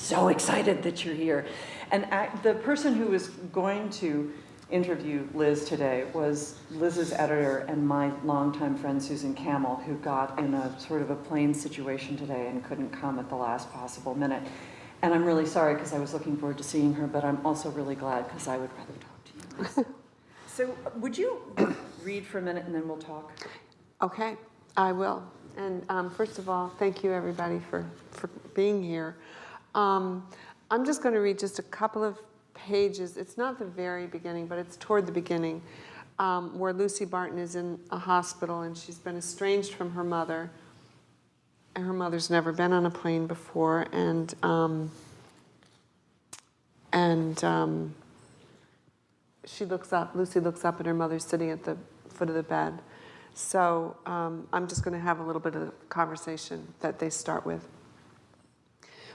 so excited that you're here. And the person who was going to interview Liz today was Liz's editor and my longtime friend Susan Camel, who got in a sort of a plane situation today and couldn't come at the last possible minute. And I'm really sorry because I was looking forward to seeing her, but I'm also really glad because I would rather talk to you, Liz. So would you read for a minute and then we'll talk? Okay, I will. And first of all, thank you everybody for being here. I'm just going to read just a couple of pages. It's not the very beginning, but it's toward the beginning, where Lucy Barton is in a hospital and she's been estranged from her mother. And her mother's never been on a plane before, and she looks up. Lucy looks up, and her mother's sitting at the foot of the bed. So I'm just going to have a little bit of the conversation that they start with.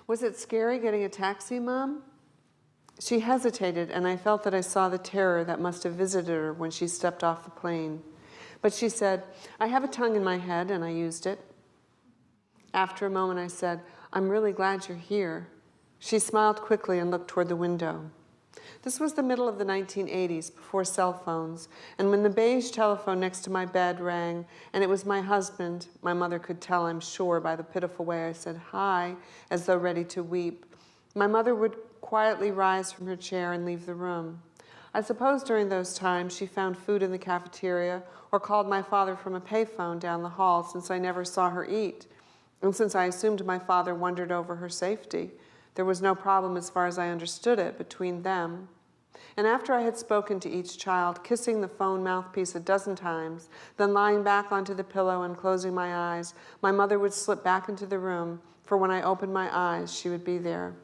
Was it scary getting a taxi, Mom? She hesitated, and I felt that I saw the terror that must have visited her when she stepped off the plane. But she said, I have a tongue in my head, and I used it. After a moment, I said, I'm really glad you're here. She smiled quickly and looked toward the window. This was the middle of the 1980s, before cell phones, and when the beige telephone next to my bed rang, and it was my husband, my mother could tell, I'm sure, by the pitiful way I said hi, as though ready to weep, my mother would quietly rise from her chair and leave the room. I suppose during those times she found food in the cafeteria or called my father from a payphone down the hall, since I never saw her eat. And since I assumed my father wondered over her safety, there was no problem, as far as I understood it, between them. And after I had spoken to each child, kissing the phone mouthpiece a dozen times, then lying back onto the pillow and closing my eyes, my mother would slip back into the room, for when I opened my eyes, she would be there.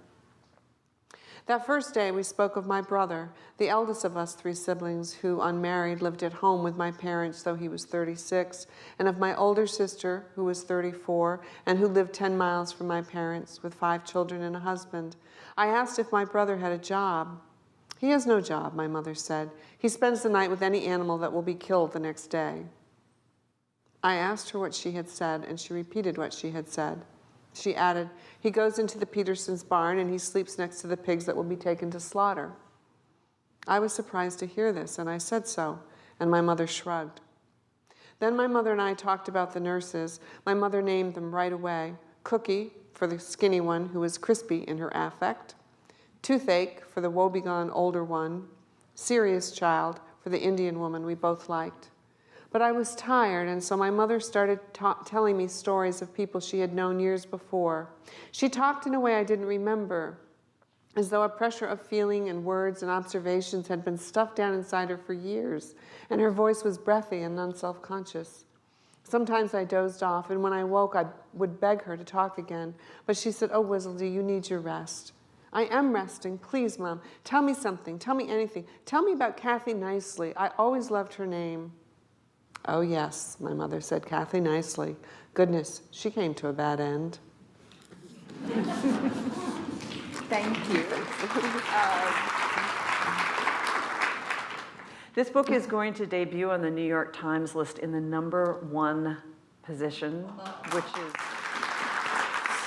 That first day, we spoke of my brother, the eldest of us 3 siblings, who, unmarried, lived at home with my parents, though he was 36, and of my older sister, who was 34, and who lived 10 miles from my parents, with 5 children and a husband. I asked if my brother had a job. He has no job, my mother said. He spends the night with any animal that will be killed the next day. I asked her what she had said, and she repeated what she had said. She added, he goes into the Petersons' barn and he sleeps next to the pigs that will be taken to slaughter. I was surprised to hear this, and I said so, and my mother shrugged. Then my mother and I talked about the nurses. My mother named them right away. Cookie, for the skinny one who was crispy in her affect. Toothache, for the woebegone older one. Serious child, for the Indian woman we both liked. But I was tired, and so my mother started telling me stories of people she had known years before. She talked in a way I didn't remember, as though a pressure of feeling and words and observations had been stuffed down inside her for years, and her voice was breathy and unself-conscious. Sometimes I dozed off, and when I woke, I would beg her to talk again. But she said, oh, Wizzledee, you need your rest. I am resting. Please, Mom, tell me something. Tell me anything. Tell me about Kathy Nicely. I always loved her name. Oh, yes, my mother said, Kathy Nicely. Goodness, she came to a bad end. Thank you. This book is going to debut on the New York Times list in the #1 position, which is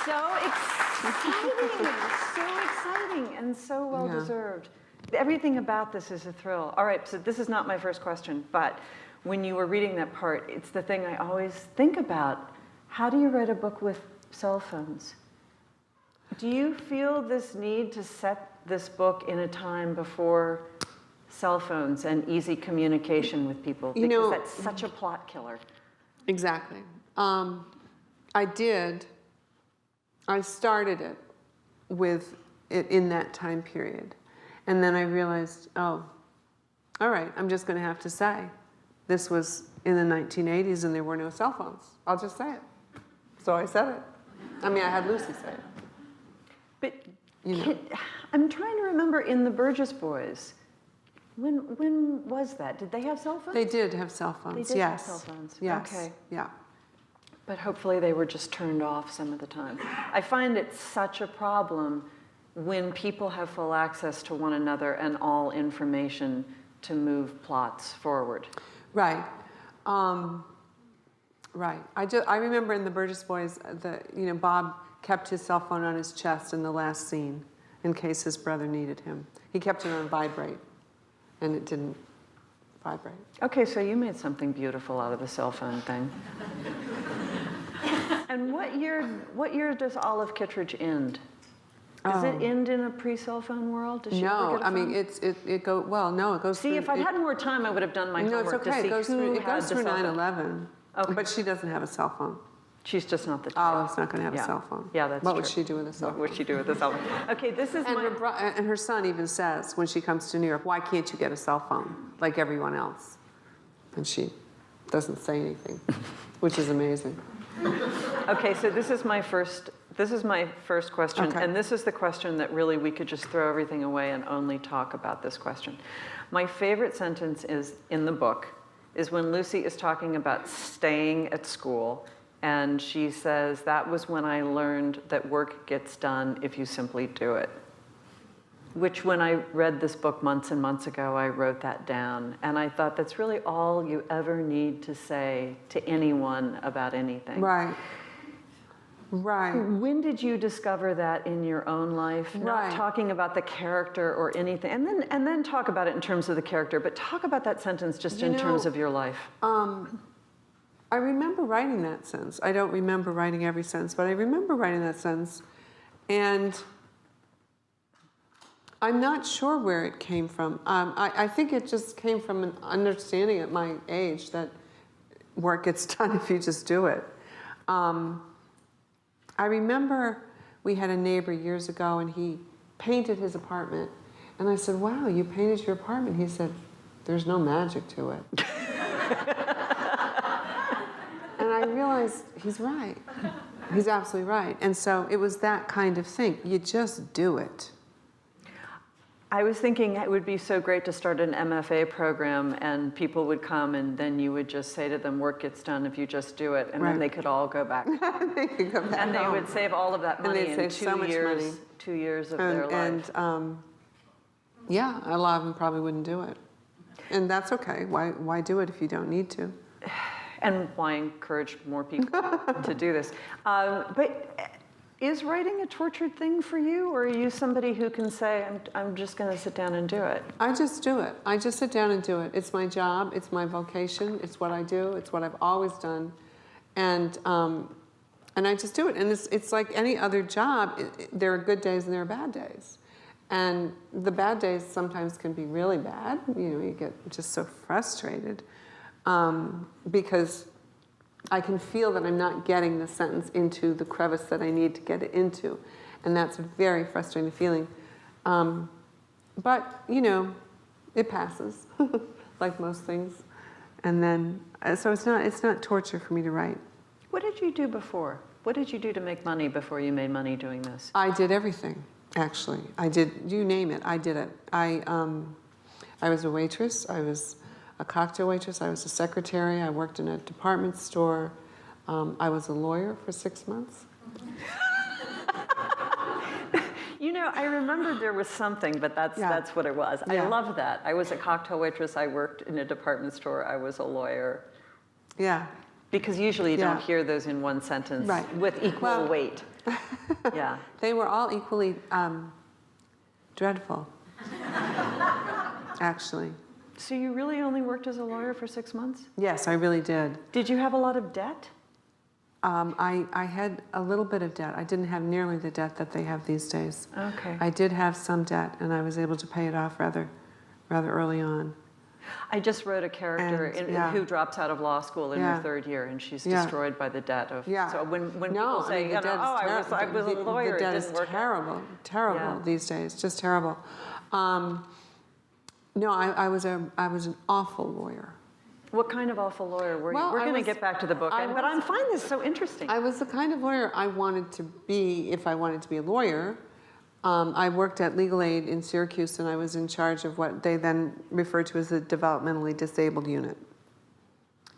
so exciting and so well-deserved. Yeah. Everything about this is a thrill. All right, so this is not my first question, but when you were reading that part, it's the thing I always think about. How do you write a book with cell phones? Do you feel this need to set this book in a time before cell phones and easy communication with people? Because that's such a plot killer. Exactly. I did. I started it with it in that time period. And then I realized, oh, all right, I'm just going to have to say, this was in the 1980s and there were no cell phones. I'll just say it. So I said it. I mean, I had Lucy say it. But I'm trying to remember in the Burgess Boys, when was that? Did they have cell phones? They did have cell phones, They did yes. have cell phones. Yes. Okay. Yeah. But hopefully they were just turned off some of the time. I find it such a problem when people have full access to one another and all information to move plots forward. Right. Right. I remember in the Burgess Boys, Bob kept his cell phone on his chest in the last scene in case his brother needed him. He kept it on vibrate, and it didn't vibrate. Okay, so you made something beautiful out of the cell phone thing. And what year does Olive Kittredge end? Does it end in a pre-cell phone world? Does she ever No, get a I mean phone? it goes. See, through, if I'd had more time, I would have done my no, it's homework okay. to see who It had goes the through cell phone. 9/11. Okay. But she doesn't have a cell phone. She's just not the type. Olive's not going to have Yeah. a cell phone. Yeah, that's What true. would she do with a cell What phone? would she do with the cell phone? Okay, this is And her son even says when she comes to New York, "Why can't you get a cell phone like everyone else?" And she doesn't say anything, which is amazing. Okay, so this is my first question, Okay. and this is the question that really we could just throw everything away and only talk about this question. My favorite sentence is in the book is when Lucy is talking about staying at school, and she says, "That was when I learned that work gets done if you simply do it." Which, when I read this book months and months ago, I wrote that down, and I thought that's really all you ever need to say to anyone about anything. Right. Right. When did you discover that in your own life? Not Right. talking about the character or anything, and then talk about it in terms of the character, but talk about that sentence just in terms of your life. I remember writing that sentence. I don't remember writing every sentence, but I remember writing that sentence. And I'm not sure where it came from. I think it just came from an understanding at my age that work gets done if you just do it. I remember we had a neighbor years ago, and he painted his apartment. And I said, "Wow, you painted your apartment?" He said, "There's no magic to it." And I realized he's right. He's absolutely right. And so it was that kind of thing. You just do it. I was thinking it would be so great to start an MFA program, and people would come, and then you would just say to them, "Work gets done if you just do it," and Right. then they could all go back. They could go back And they home. would save all of that money they'd in save so much money. 2 years of their life. Yeah, a lot of them probably wouldn't do it. And that's okay. Why do it if you don't need to? And why encourage more people to do this? But is writing a tortured thing for you, or are you somebody who can say, I'm just going to sit down and do it? I just do it. I just sit down and do it. It's my job. It's my vocation. It's what I do. It's what I've always done. And I just do it. And it's like any other job. There are good days and there are bad days. And the bad days sometimes can be really bad. You get just so frustrated because I can feel that I'm not getting the sentence into the crevice that I need to get it into. And that's a very frustrating feeling. But, it passes, like most things. And then, so it's not torture for me to write. What did you do before? What did you do to make money before you made money doing this? I did everything, actually. I did, you name it, I did it. I was a waitress. I was a cocktail waitress. I was a secretary. I worked in a department store. I was a lawyer for 6 months. I remember there was something, but that's what it was. Yeah. I love that. I was a cocktail waitress. I worked in a department store. I was a lawyer. Yeah. Because usually you don't Yeah. hear those in one sentence Right. with equal weight. Yeah. They were all equally dreadful, actually. So you really only worked as a lawyer for 6 months? Yes, I really did. Did you have a lot of debt? I had a little bit of debt. I didn't have nearly the debt that they have these days. Okay. I did have some debt, and I was able to pay it off rather early on. I just wrote a character who drops out of law school in her 3rd year, and she's destroyed by the debt of. Yeah. So when people say, the debt is I was a lawyer, the debt it is didn't work out. terrible these days, just terrible. No, I was an awful lawyer. What kind of awful lawyer were you? Well, We're going to get back to the book, but I find this so interesting. I was the kind of lawyer I wanted to be if I wanted to be a lawyer. I worked at Legal Aid in Syracuse, and I was in charge of what they then referred to as the developmentally disabled unit.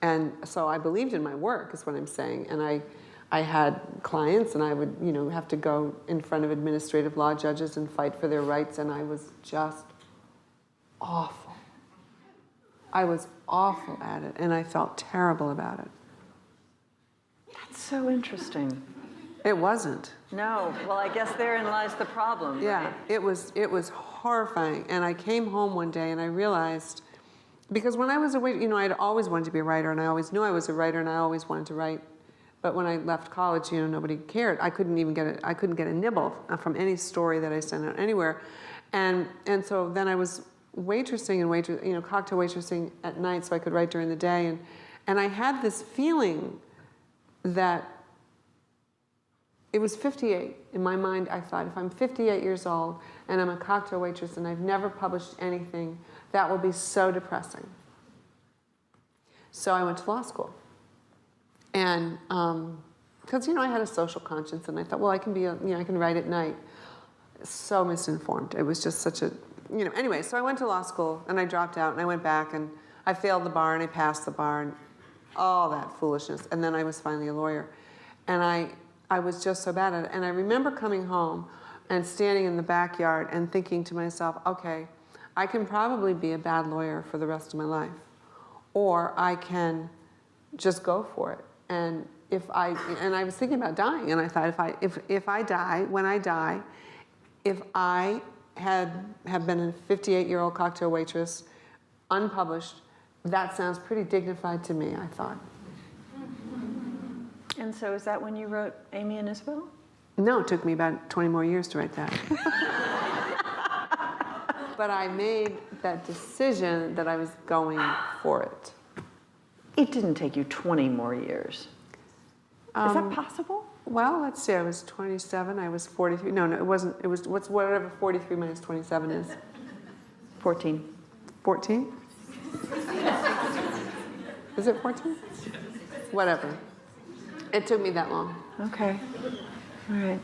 And so I believed in my work, is what I'm saying. And I had clients, and I would, have to go in front of administrative law judges and fight for their rights, and I was just awful. I was awful at it, and I felt terrible about it. so interesting. It wasn't. No, well, I guess therein lies the problem. Yeah, right? it was horrifying. And I came home one day and I realized, because when I was away, I'd always wanted to be a writer, and I always knew I was a writer, and I always wanted to write. But when I left college, nobody cared. I couldn't get a nibble from any story that I sent out anywhere. And so then I was waitressing and cocktail waitressing at night so I could write during the day. And I had this feeling that it was 58. In my mind, I thought, if I'm 58 years old and I'm a cocktail waitress and I've never published anything, that will be so depressing. So I went to law school. And because, I had a social conscience, and I thought, well, I can I can write at night. So misinformed. It was just such a, anyway, so I went to law school, and I dropped out, and I went back, and I failed the bar, and I passed the bar, and all that foolishness. And then I was finally a lawyer. And I was just so bad at it. And I remember coming home and standing in the backyard and thinking to myself, okay, I can probably be a bad lawyer for the rest of my life, or I can just go for it. And I was thinking about dying, and I thought, if I die, when I die, if I have been a 58-year-old cocktail waitress, unpublished, that sounds pretty dignified to me, I thought. And so is that when you wrote Amy and Isabel? No, it took me about 20 more years to write that. But I made that decision that I was going for it. It didn't take you 20 more years. Is that possible? Well, let's see. I was 27. I was 43. No, it wasn't. It was whatever 43 minus 27 is. 14. 14? Is it 14? Whatever. It took me that long. Okay. All right.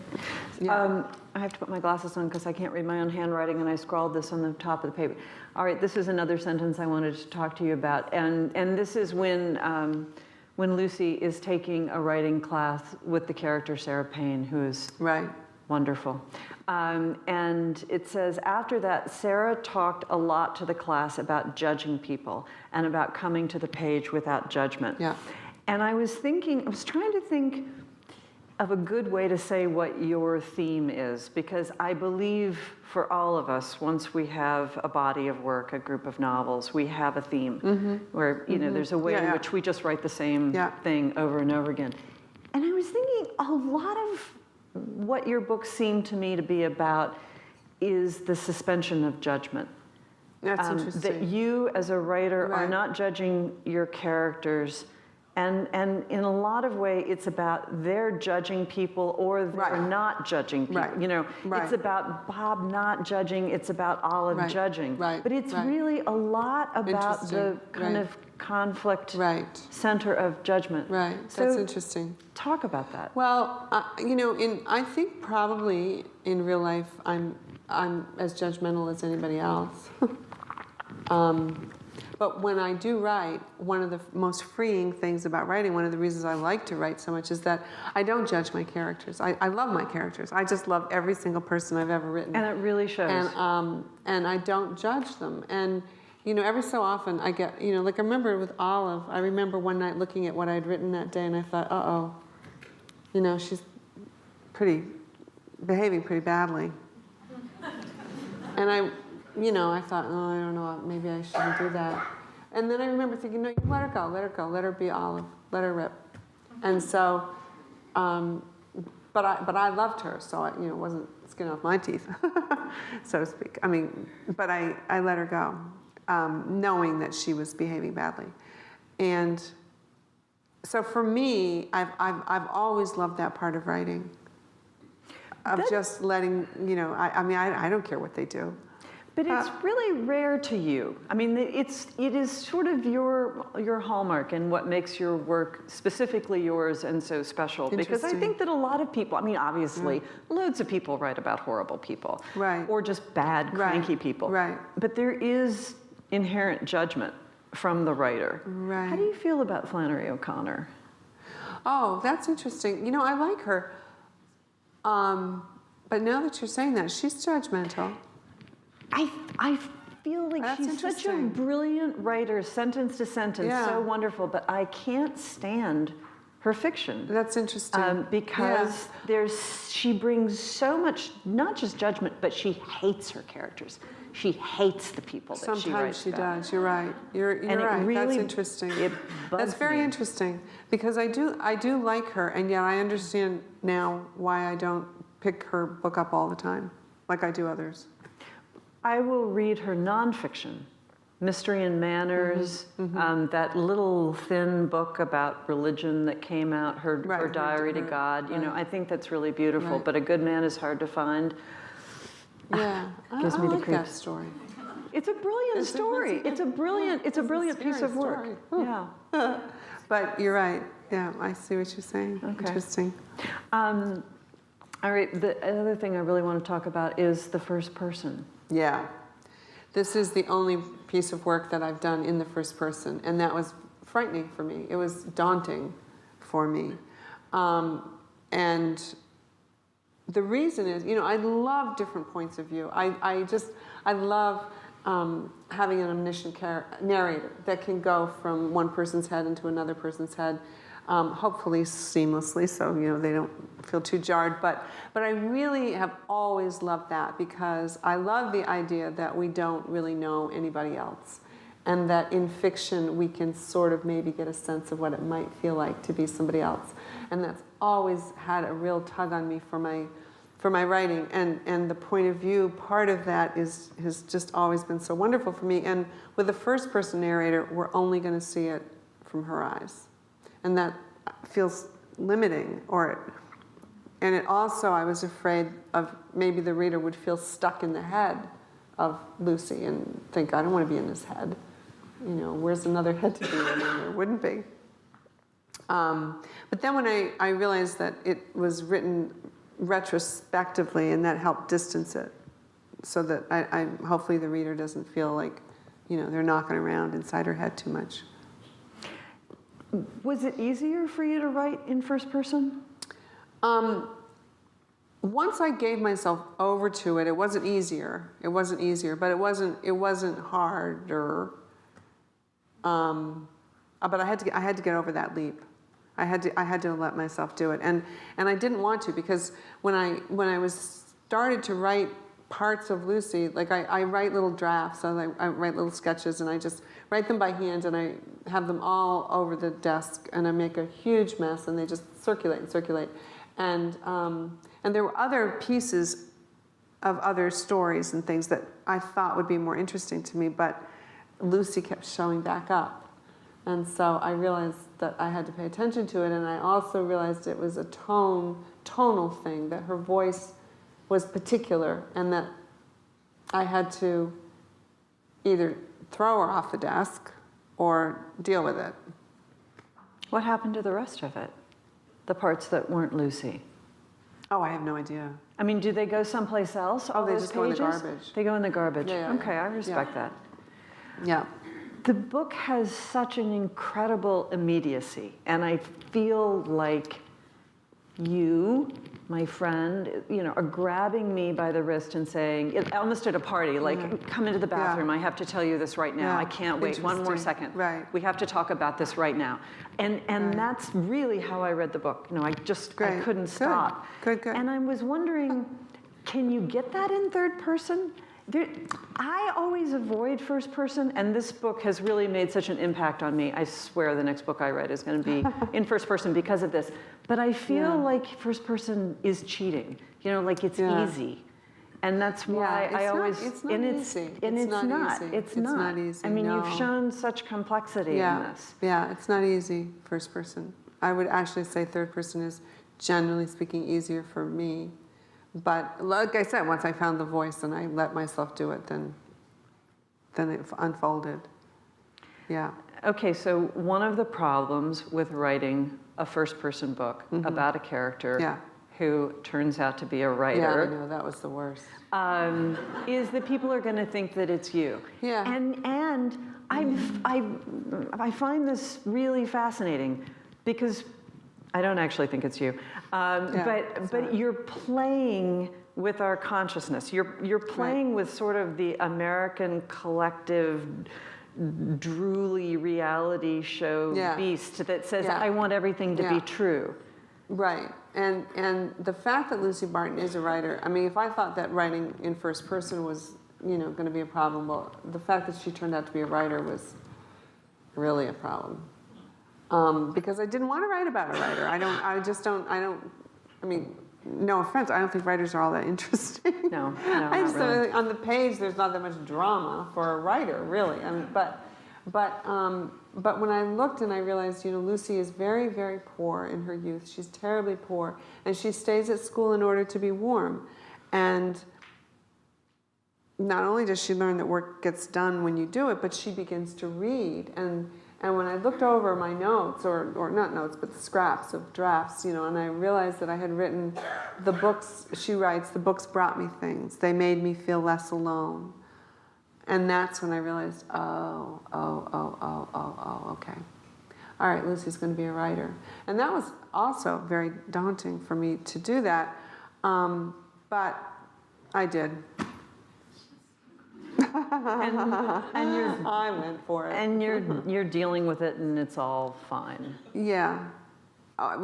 Yeah. I have to put my glasses on because I can't read my own handwriting, and I scrawled this on the top of the paper. All right, this is another sentence I wanted to talk to you about, and this is when Lucy is taking a writing class with the character Sarah Payne, who is Right. wonderful. And it says, after that, Sarah talked a lot to the class about judging people and about coming to the page without judgment. Yeah. And I was trying to think of a good way to say what your theme is, because I believe for all of us, once we have a body of work, a group of novels, we have a theme where, there's a way in which we just write the same thing over and over again. And I was thinking a lot of what your books seem to me to be about is the suspension of judgment. That's interesting. That you, as a writer, are not judging your characters. And in a lot of ways, it's about they're judging people or they're not judging people. Right. It's about Bob not judging. It's about Olive judging. Right. But it's really a lot about the kind of conflict center of judgment. Right. So that's interesting. Talk about that. Well, I think probably in real life I'm as judgmental as anybody else. But when I do write, one of the most freeing things about writing, one of the reasons I like to write so much, is that I don't judge my characters. I love my characters. I just love every single person I've ever written. And it really shows. And I don't judge them. And, every so often I get, like I remember with Olive, I remember one night looking at what I'd written that day and I thought, uh-oh, she's behaving pretty badly. And I thought, oh, I don't know, maybe I shouldn't do that. And then I remember thinking, no, you let her go, let her be Olive, let her rip. And so, but I loved her, so it wasn't skin off my teeth, so to speak. But I let her go, knowing that she was behaving badly. And so for me, I've always loved that part of writing, of just letting, I don't care what they do. But it's really rare to you. It is sort of your hallmark and what makes your work specifically yours and so special. Because I think that a lot of people, obviously, loads of people write about horrible people. Right. Or just bad, cranky people. Right. But there is inherent judgment from the writer. Right. How do you feel about Flannery O'Connor? Oh, that's interesting. I like her. But now that you're saying that, she's judgmental. I feel like she's such a brilliant writer, sentence to sentence, so wonderful, but I can't stand her fiction. That's interesting. Because she brings so much, not just judgment, but she hates her characters. She hates the people that she writes Sometimes she about. does. You're right. You're And it right. really, That's interesting. It bugs That's very me. interesting because I do like her, and yet I understand now why I don't pick her book up all the time, like I do others. I will read her nonfiction, Mystery and Manners, that little thin book about religion that came out, her Diary to God. You know, I think that's really beautiful. Right. But A Good Man is hard to find. Yeah, Gives me the like that creeps. story. It's a brilliant story. It's a brilliant piece of work. Yeah. But you're right. Yeah, I see what you're saying. Okay. Interesting. All right. The other thing I really want to talk about is the first person. Yeah. This is the only piece of work that I've done in the first person, and that was frightening for me. It was daunting for me. And the reason is, you know, I love different points of view. I love having an omniscient narrator that can go from one person's head into another person's head, hopefully seamlessly, so you know they don't feel too jarred. But I really have always loved that because I love the idea that we don't really know anybody else, and that in fiction we can sort of maybe get a sense of what it might feel like to be somebody else, and that's always had a real tug on me for my writing, and the point of view part of that has just always been so wonderful for me. And with the first person narrator, we're only going to see it from her eyes, and that feels limiting. And it also, I was afraid of maybe the reader would feel stuck in the head of Lucy and think, I don't want to be in his head. You know, where's another head to be in? And there wouldn't be. But then when I realized that it was written retrospectively, and that helped distance it, so that I hopefully the reader doesn't feel like, you know, they're knocking around inside her head too much. Was it easier for you to write in first person? Once I gave myself over to it, it wasn't easier. It wasn't easier, but it wasn't harder. But I had to get over that leap. I had to let myself do it, and I didn't want to, because when I was started to write parts of Lucy, like I write little drafts, so I write little sketches, and I just write them by hand, and I have them all over the desk, and I make a huge mess, and they just circulate and circulate, and there were other pieces of other stories and things that I thought would be more interesting to me, but Lucy kept showing back up. And so I realized that I had to pay attention to it, and I also realized it was a tonal thing, that her voice was particular, and that I had to either throw her off the desk or deal with it. What happened to the rest of it? The parts that weren't Lucy? Oh, I have no idea. I mean, do they go someplace else? Oh, they just go in the pages? garbage. They go in the garbage. Yeah, okay, I respect that. Yeah. The book has such an incredible immediacy, and I feel like you, my friend, you know, are grabbing me by the wrist and saying, almost at a party, like, come into the bathroom, I have to tell you this right now, I can't wait one more second. Right. We have to talk about this right now. And that's really how I read the book. You know, I couldn't stop. Good. And I was wondering, can you get that in third person? I always avoid first person, and this book has really made such an impact on me. I swear the next book I write is going to be in first person because of this. But I feel like first person is cheating. You know, like it's easy. And that's why I always... It's not easy. It's not easy. I mean, you've shown such complexity in this. Yeah, it's not easy, first person. I would actually say third person is, generally speaking, easier for me. But like I said, once I found the voice and I let myself do it, then it unfolded. Yeah. Okay, so one of the problems with writing a first-person book about a character who turns out to be a writer, I know, that was the worst, is that people are going to think that it's you. Yeah. And I find this really fascinating because I don't actually think it's you, but you're playing with our consciousness. You're playing with sort of the American collective drooly reality show beast that says, I want everything to be true. Right. And the fact that Lucy Barton is a writer, I mean, if I thought that writing in first person was, going to be a problem, well, the fact that she turned out to be a writer was really a problem. Because I didn't want to write about a writer. I mean, no offense, I don't think writers are all that interesting. No, I just not really. on the page, there's not that much drama for a writer, really. I mean, but when I looked and I realized, Lucy is very, very poor in her youth. She's terribly poor, and she stays at school in order to be warm. And not only does she learn that work gets done when you do it, but she begins to read. And when I looked over my notes, or not notes, but scraps of drafts, and I realized that I had written the books, she writes, the books brought me things. They made me feel less alone. And that's when I realized, okay. All right, Lucy's going to be a writer. And that was also very daunting for me to do that. But I did. and I went for it. And you're dealing with it, and it's all fine. Yeah.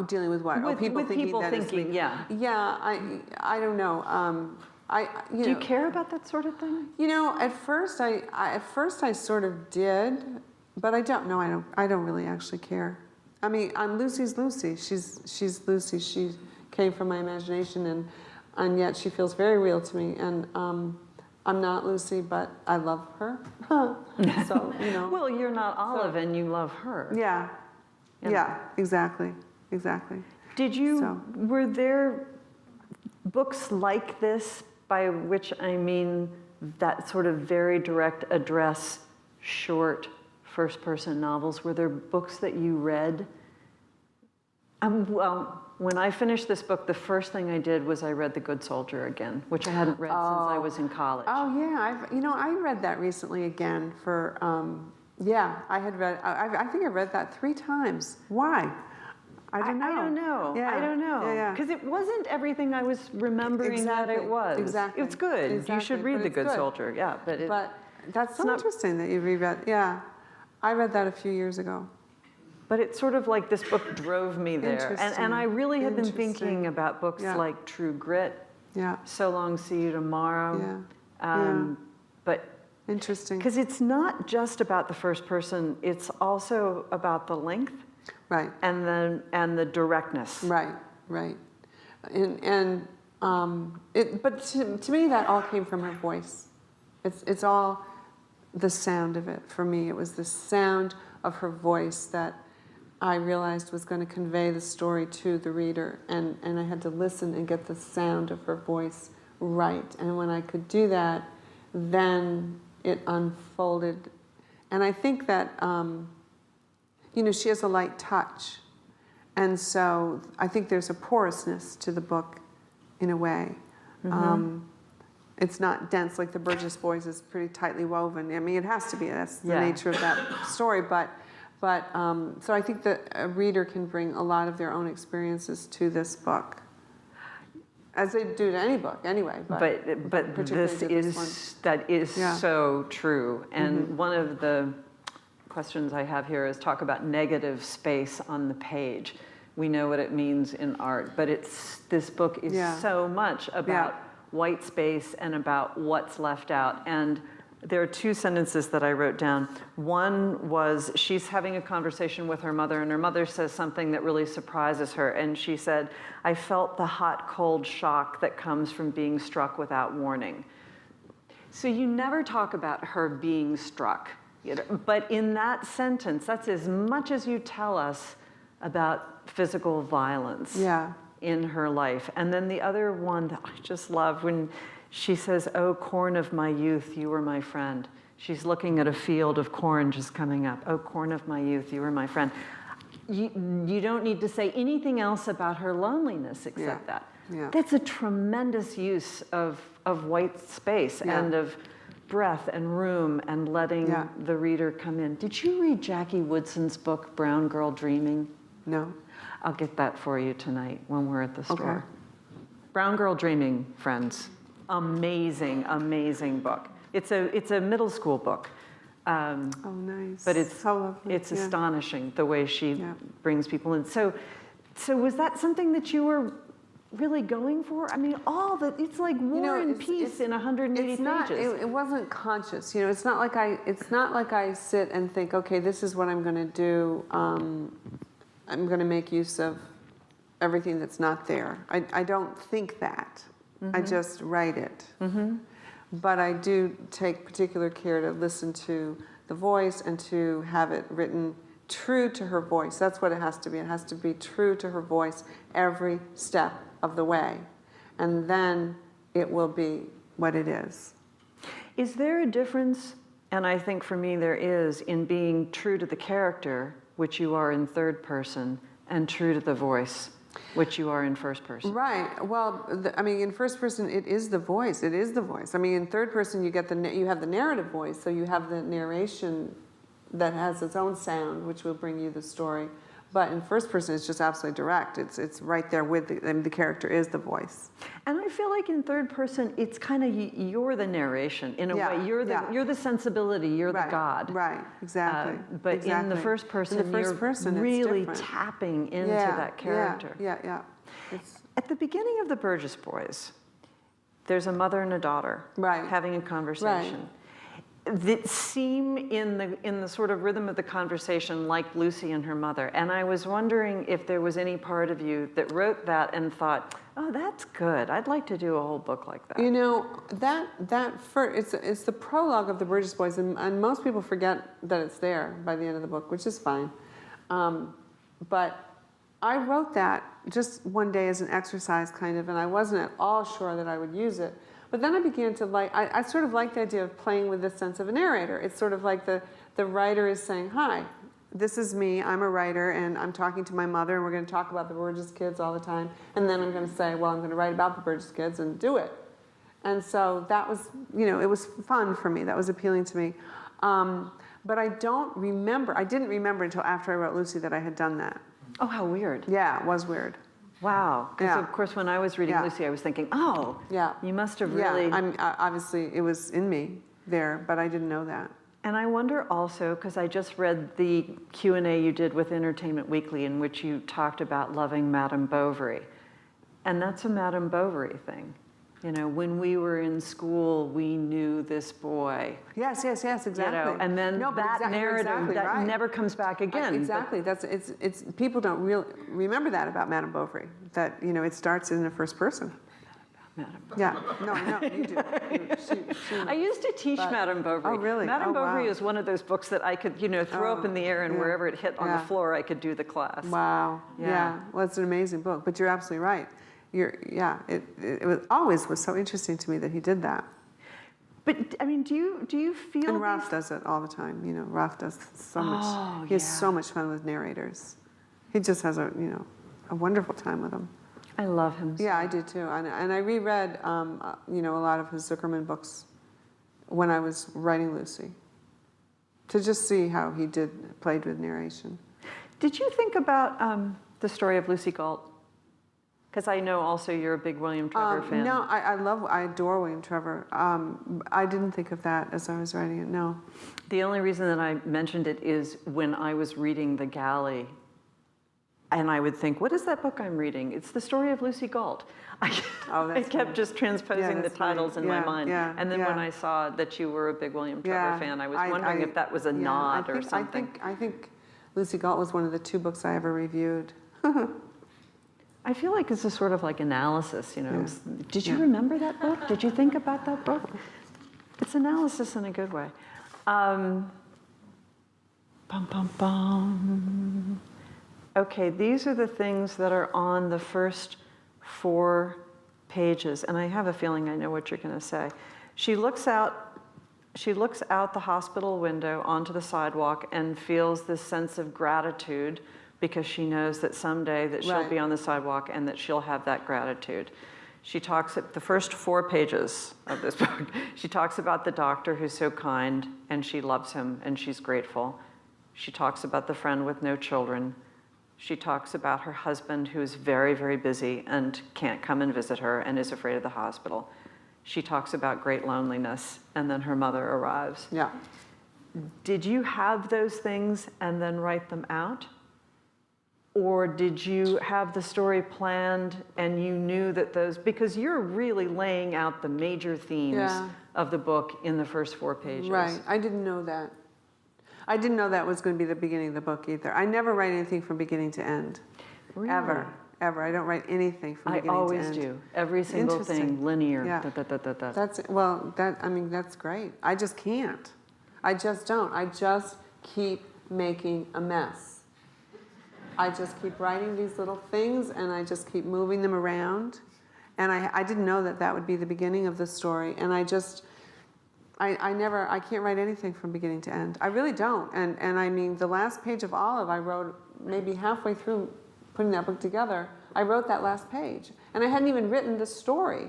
Dealing with what? People thinking. Yeah. Yeah. I don't know. Do you care about that sort of thing? At first I sort of did, but I don't know. I don't really actually care. I mean, Lucy's Lucy. She's Lucy. She came from my imagination, and yet she feels very real to me. And I'm not Lucy, but I love her. So Well, you're not Olive, and you love her. Yeah. Yeah. Exactly. Did you? Were there books like this? By which I mean that sort of very direct address, short, first-person novels. Were there books that you read? Well, when I finished this book, the first thing I did was I read The Good Soldier again, which I hadn't read since I was in college. Oh yeah, I read that recently again for. I had read. I think I read that 3 times. Why? I don't know. Yeah. I don't know. Because it wasn't everything I was remembering that it was. Exactly. It's good. Exactly. You should read The Good Soldier. Yeah, but that's so interesting that you reread. Yeah, I read that a few years ago. But it's sort of like this book drove me there. And I really have been thinking about books like True Grit, So Long, See You Tomorrow. But interesting. Because it's not just about the first person, it's also about the length. Right. And the directness. Right. But to me that all came from her voice. It's all the sound of it. For me, it was the sound of her voice that I realized was going to convey the story to the reader, and I had to listen and get the sound of her voice right. And when I could do that, then it unfolded. And I think that she has a light touch. And so I think there's a porousness to the book in a way. Mm-hmm. It's not dense like the Burgess Boys is pretty tightly woven. I mean, it has to be. That's the nature of that story. But so I think that a reader can bring a lot of their own experiences to this book, as they do to any book anyway. But this is so true. And one of the questions I have here is talk about negative space on the page. We know what it means in art, but this book is so much about white space and about what's left out. And there are 2 sentences that I wrote down. One was she's having a conversation with her mother, and her mother says something that really surprises her. And she said, "I felt the hot, cold shock that comes from being struck without warning." So you never talk about her being struck. But in that sentence, that's as much as you tell us about physical violence in her life. And then the other one that I just love, when she says, "Oh, corn of my youth, you were my friend." She's looking at a field of corn just coming up. "Oh, corn of my youth, you were my friend." You don't need to say anything else about her loneliness except that. Yeah. That's a tremendous use of white space and of breath and room and letting the reader come in. Did you read Jackie Woodson's book, Brown Girl Dreaming? No. I'll get that for you tonight when we're at the store. Okay. Brown Girl Dreaming, friends. Amazing, amazing book. It's a middle school book. Oh, nice. But it's so lovely. it's astonishing the way she Yeah. brings people in. So was that something that you were really going for? I mean, it's like War and Peace in 180 pages. It wasn't conscious. It's not like I sit and think, okay, this is what I'm going to do. I'm going to make use of everything that's not there. I don't think that. I just write it. But I do take particular care to listen to the voice and to have it written true to her voice. That's what it has to be. It has to be true to her voice every step of the way. And then it will be what it is. Is there a difference, and I think for me there is, in being true to the character, which you are in third person, and true to the voice, which you are in first person? Right. Well, in first person, it is the voice. It is the voice. I mean, in third person, you have the narrative voice, so you have the narration that has its own sound, which will bring you the story. But in first person, it's just absolutely direct. It's right there with the character is the voice. And I feel like in third person, it's kind of you're the narration in a way. You're the sensibility. You're the God. Right. Exactly. But in the first person, you're really tapping into that character. Yeah. At the beginning of the Burgess Boys, there's a mother and a daughter having a conversation. That seem in the sort of rhythm of the conversation like Lucy and her mother. And I was wondering if there was any part of you that wrote that and thought, oh, that's good. I'd like to do a whole book like that. It's the prologue of the Burgess Boys, and most people forget that it's there by the end of the book, which is fine. But I wrote that just one day as an exercise, kind of, and I wasn't at all sure that I would use it. But then I began to I sort of like the idea of playing with the sense of a narrator. It's sort of like the writer is saying, hi, this is me, I'm a writer, and I'm talking to my mother, and we're going to talk about the Burgess kids all the time. And then I'm going to say, well, I'm going to write about the Burgess kids and do it. And so that was, it was fun for me. That was appealing to me. But I didn't remember until after I wrote Lucy that I had done that. Oh, how weird. Yeah, it was weird. Wow. Because, of course, when I was reading Lucy, I was thinking, you must have really... Obviously, it was in me there, but I didn't know that. And I wonder also, because I just read the Q&A you did with Entertainment Weekly in which you talked about loving Madame Bovary. And that's a Madame Bovary thing. When we were in school, we knew this boy. Yes, exactly. And then that narrative never comes back again. Exactly. It's people don't really remember that about Madame Bovary. That it starts in the first person. Madame Bovary. Yeah. No, you do. I used to teach Madame Bovary. Oh, really? Madame Bovary is one of those books that I could, throw up in the air, and wherever it hit on the floor, I could do the class. Wow. Yeah. Well, it's an amazing book, but you're absolutely right. It was so interesting to me that he did that. But I mean, do you feel? And Ralph does it all the time. Ralph does so much. He has so much fun with narrators. He just has a wonderful time with them. I love him. Yeah, I do too. And I reread a lot of his Zuckerman books when I was writing Lucy, to just see how he played with narration. Did you think about the story of Lucy Galt? Because I know also you're a big William Trevor fan. No, I adore William Trevor. I didn't think of that as I was writing it, no. The only reason that I mentioned it is when I was reading The Galley, and I would think, what is that book I'm reading? It's the story of Lucy Galt. I kept just transposing the titles in my mind. And then when I saw that you were a big William Trevor fan, I was wondering if that was a nod or something. I think Lucy Galt was one of the 2 books I ever reviewed. I feel like it's a sort of like analysis, Did you remember that book? Did you think about that book? It's analysis in a good way. Okay, these are the things that are on the first 4 pages, and I have a feeling I know what you're going to say. She looks out the hospital window onto the sidewalk and feels this sense of gratitude because she knows that someday that she'll be on the sidewalk and that she'll have that gratitude. She talks at the first 4 pages of this book. She talks about the doctor who's so kind and she loves him and she's grateful. She talks about the friend with no children. She talks about her husband who is very, very busy and can't come and visit her and is afraid of the hospital. She talks about great loneliness, and then her mother arrives. Yeah. did you have those things and then write them out? Or did you have the story planned and you knew that those, because you're really laying out the major themes of the book in the first 4 pages. Right, I didn't know that. I didn't know that was going to be the beginning of the book either. I never write anything from beginning to end. Really? Ever. I don't write anything from beginning to end. I always do. Every single thing, linear. Yeah. That's great. I just can't. I just don't. I just keep making a mess. I just keep writing these little things and I just keep moving them around. And I didn't know that that would be the beginning of the story. And I can't write anything from beginning to end. I really don't. And I mean, the last page of Olive, I wrote maybe halfway through putting that book together, I wrote that last page. And I hadn't even written the story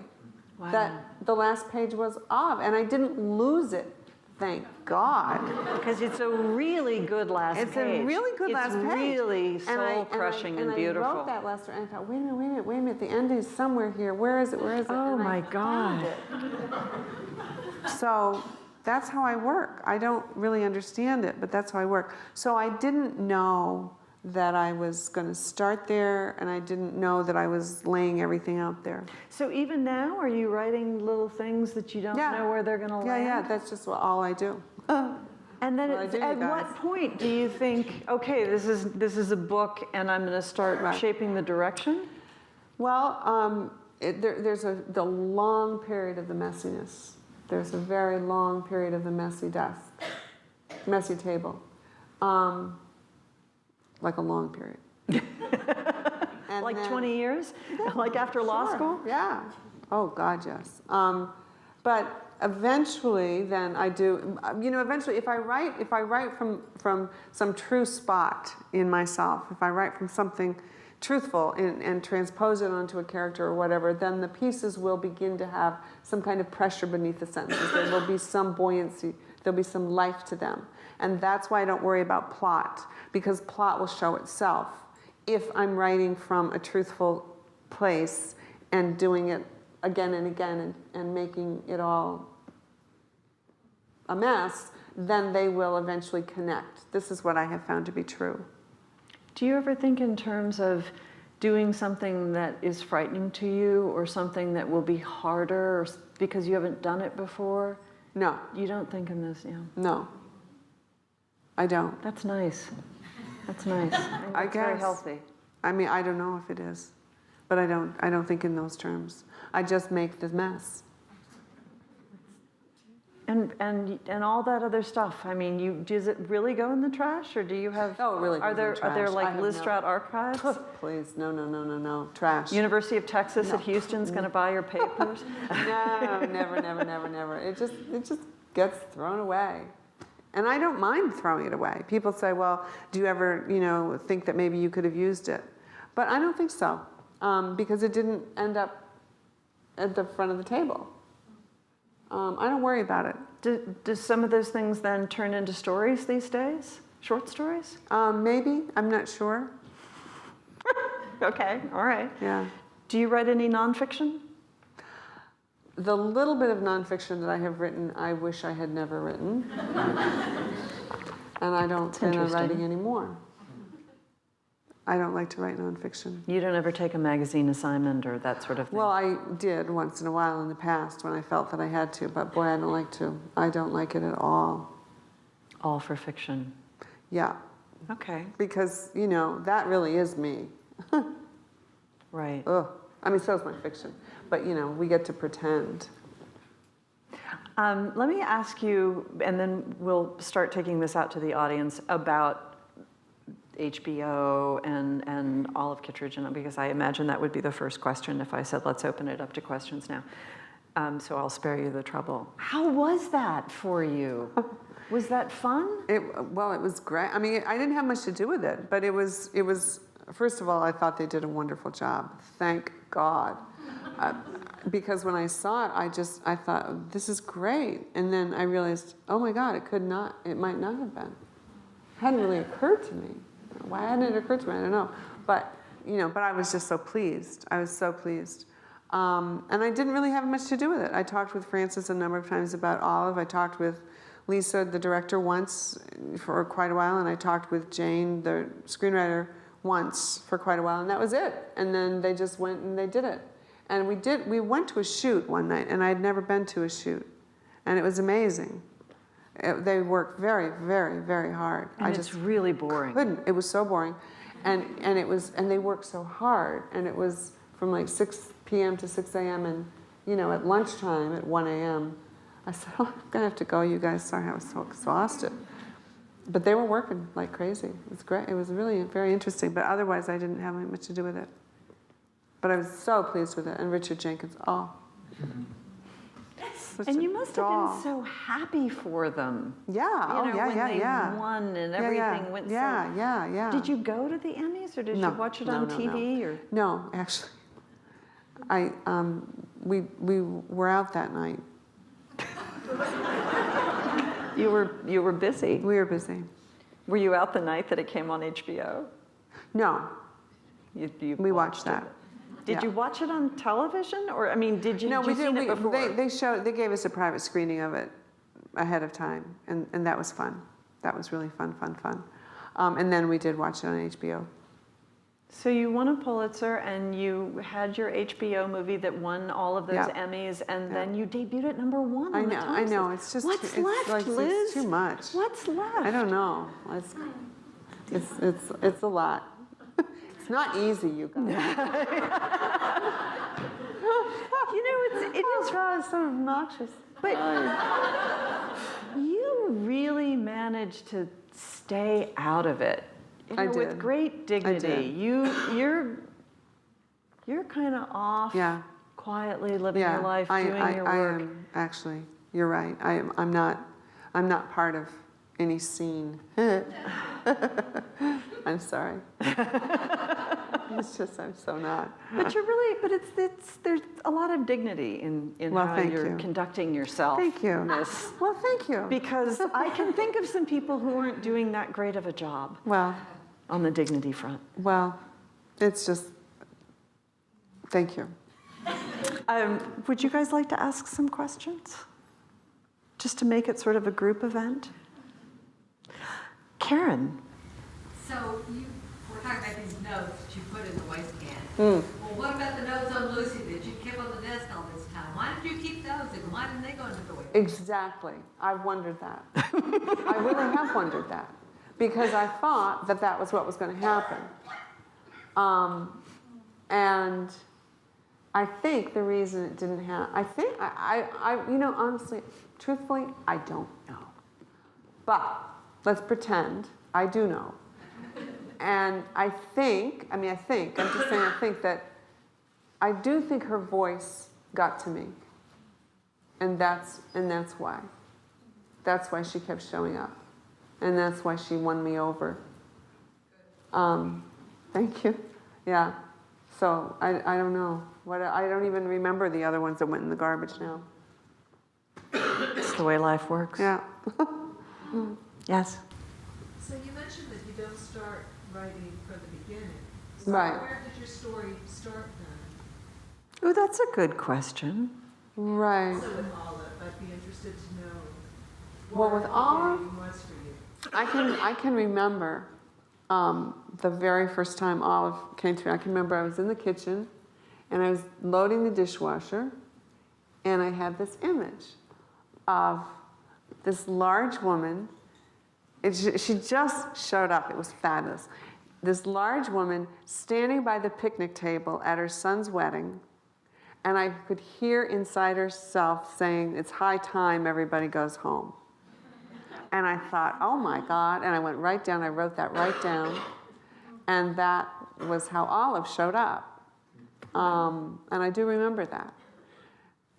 that the last page was of. And I didn't lose it. Thank God. Because it's a really good last page. It's a really good last page. It's really soul-crushing and beautiful. I wrote that last one and I thought, wait a minute, the end is somewhere here. Where is it? Oh my God. So that's how I work. I don't really understand it, but that's how I work. So I didn't know that I was going to start there, and I didn't know that I was laying everything out there. So even now, are you writing little things that you don't know where they're going to land? Yeah, that's just all I do. And then at what point do you think, okay, this is a book, and I'm going to start shaping the direction? Well, there's the long period of the messiness. There's a very long period of the messy desk, messy table. Like a long period. And like then, 20 years? Like after law school? Yeah. Oh, God, yes. But eventually, then I do, eventually, if I write from some true spot in myself, if I write from something truthful and transpose it onto a character or whatever, then the pieces will begin to have some kind of pressure beneath the sentences. There will be some buoyancy. There'll be some life to them. And that's why I don't worry about plot, because plot will show itself if I'm writing from a truthful place and doing it again and again and making it all a mess, then they will eventually connect. This is what I have found to be true. Do you ever think in terms of doing something that is frightening to you or something that will be harder because you haven't done it before? No. You don't think in this, No. I don't. That's nice. That's nice. I guess. Very healthy. I mean, I don't know if it is, but I don't think in those terms. I just make the mess. And all that other stuff. I mean, does it really go in the trash, or do you have? Oh, it really goes in the trash. Are there like Liz Strout archives? Please, no, trash. University of Texas at Houston's going to buy your papers? No, never. It just gets thrown away. And I don't mind throwing it away. People say, well, do you ever, think that maybe you could have used it? But I don't think so, because it didn't end up at the front of the table. I don't worry about it. Do some of those things then turn into stories these days? Short stories? Maybe. I'm not sure. Okay, all right. Yeah. Do you write any nonfiction? The little bit of nonfiction that I have written, I wish I had never written. And I don't plan on writing anymore. I don't like to write nonfiction. You don't ever take a magazine assignment or that sort of thing? Well, I did once in a while in the past when I felt that I had to, but boy, I don't like to. I don't like it at all. All for fiction? Yeah. Okay. Because, that really is me. Right. Ugh. I mean, so is my fiction. But, we get to pretend. Let me ask you, and then we'll start taking this out to the audience, about HBO and all of Kittredge, because I imagine that would be the first question if I said, let's open it up to questions now. So I'll spare you the trouble. How was that for you? Was that fun? Well, it was great. I mean, I didn't have much to do with it, but it was. First of all, I thought they did a wonderful job. Thank God. Because when I saw it, I thought, oh, this is great. And then I realized, oh my God, it might not have been. It hadn't really occurred to me. Why hadn't it occurred to me? I don't know. But I was just so pleased. I was so pleased. And I didn't really have much to do with it. I talked with Frances a number of times about Olive. I talked with Lisa, the director, once for quite a while, and I talked with Jane, the screenwriter, once for quite a while, and that was it. And then they just went and they did it. And we went to a shoot one night, and I had never been to a shoot, and it was amazing. They worked very, very, very hard. And it's really boring. Couldn't. It was so boring, and they worked so hard, and it was from like 6 p.m. to 6 a.m. and at lunchtime at 1 a.m. I said, "Oh, I'm gonna have to go, you guys. Sorry, I was so exhausted." But they were working like crazy. It was great. It was really very interesting. But otherwise, I didn't have much to do with it. But I was so pleased with it. And Richard Jenkins, and you must have been so happy for them. Yeah. When they won and everything went so. Yeah. Did you go to the Emmys or did you watch it on TV? Or? No, actually, we were out that night. You were busy. We were busy. Were you out the night that it came on HBO? No. We watched that. Did you watch it on television, or did you? No, we did. It before? They gave us a private screening of it ahead of time, and that was fun. That was really fun. And then we did watch it on HBO. So you won a Pulitzer, and you had your HBO movie that won all of those Emmys, and then you debuted at #1. I know. It's just what's left, Liz? It's too much. What's left? I don't know. It's a lot. It's not easy, you guys. It is. God, it's so obnoxious. But you really managed to stay out of it. I did. With great dignity. You're kind of off, quietly living your life, doing your work. I am, actually. You're right. I'm not part of any scene. I'm sorry. It's just I'm so not. But there's a lot of dignity in how you're conducting yourself. Thank you. Miss. Well, thank you. Because I can think of some people who aren't doing that great of a job. Well, on the dignity front. Well, it's just. Thank you. Would you guys like to ask some questions? Just to make it sort of a group event? Karen. So we're talking about these notes that you put in the waistband. Well, what about the notes on Lucy that you kept on the desk all this time? Why did you keep those, and why didn't they go in the waistband? Exactly. I've wondered that. I really have wondered that. Because I thought that was what was going to happen. And I think the reason it didn't happen, honestly, truthfully, I don't know. But let's pretend I do know. And I think that I do think her voice got to me. And that's why. That's why she kept showing up. And that's why she won me over. Thank you. Yeah. So I don't know. I don't even remember the other ones that went in the garbage now. It's the way life works. Yeah. Yes. So you mentioned that you don't start writing from the beginning. So Right. Where did your story start then? Oh, that's a good question. Right. Also with Olive, I'd be interested to know Well, what with the Olive, beginning was for you. I can remember the very first time Olive came to me. I can remember I was in the kitchen and I was loading the dishwasher and I had this image of this large woman. She just showed up. It was fabulous. This large woman standing by the picnic table at her son's wedding, and I could hear inside herself saying, "It's high time everybody goes home." And I thought, oh my God, and I went right down, I wrote that right down, and that was how Olive showed up. And I do remember that.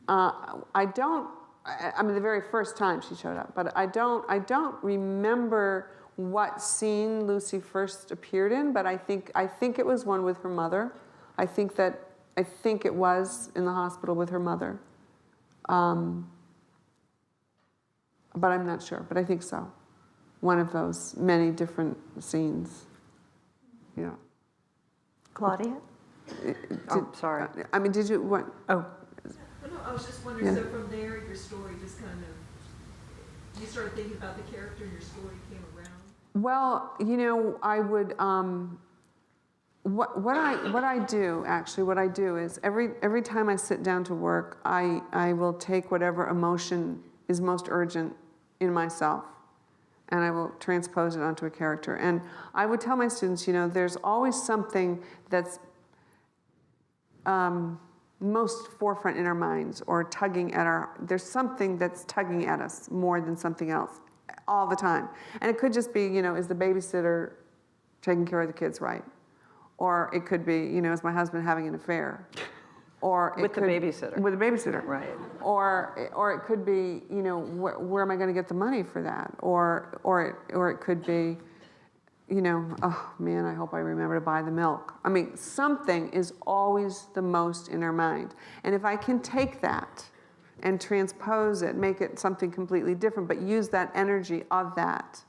The very first time she showed up, but I don't remember what scene Lucy first appeared in, but I think it was one with her mother. I think it was in the hospital with her mother. But I'm not sure, but I think so. One of those many different scenes. Yeah. Claudia? Sorry. Did you, what? Oh. Well, no, I was just wondering, so from there, your story just kind of you started thinking about the character and your story came around? Well, you know, I would, what I do is every time I sit down to work, I will take whatever emotion is most urgent in myself, and I will transpose it onto a character. And I would tell my students, you know, there's always something that's most forefront in our minds, or tugging at there's something that's tugging at us more than something else all the time. And it could just be, you know, is the babysitter taking care of the kids right? Or it could be, you know, is my husband having an affair? Or With the babysitter. With the babysitter. Right. Or it could be, you know, where am I going to get the money for that? Or it could be, you know, oh man, I hope I remember to buy the milk. I mean, something is always the most in our mind. And if I can take that and transpose it, make it something completely different, but use that energy of that,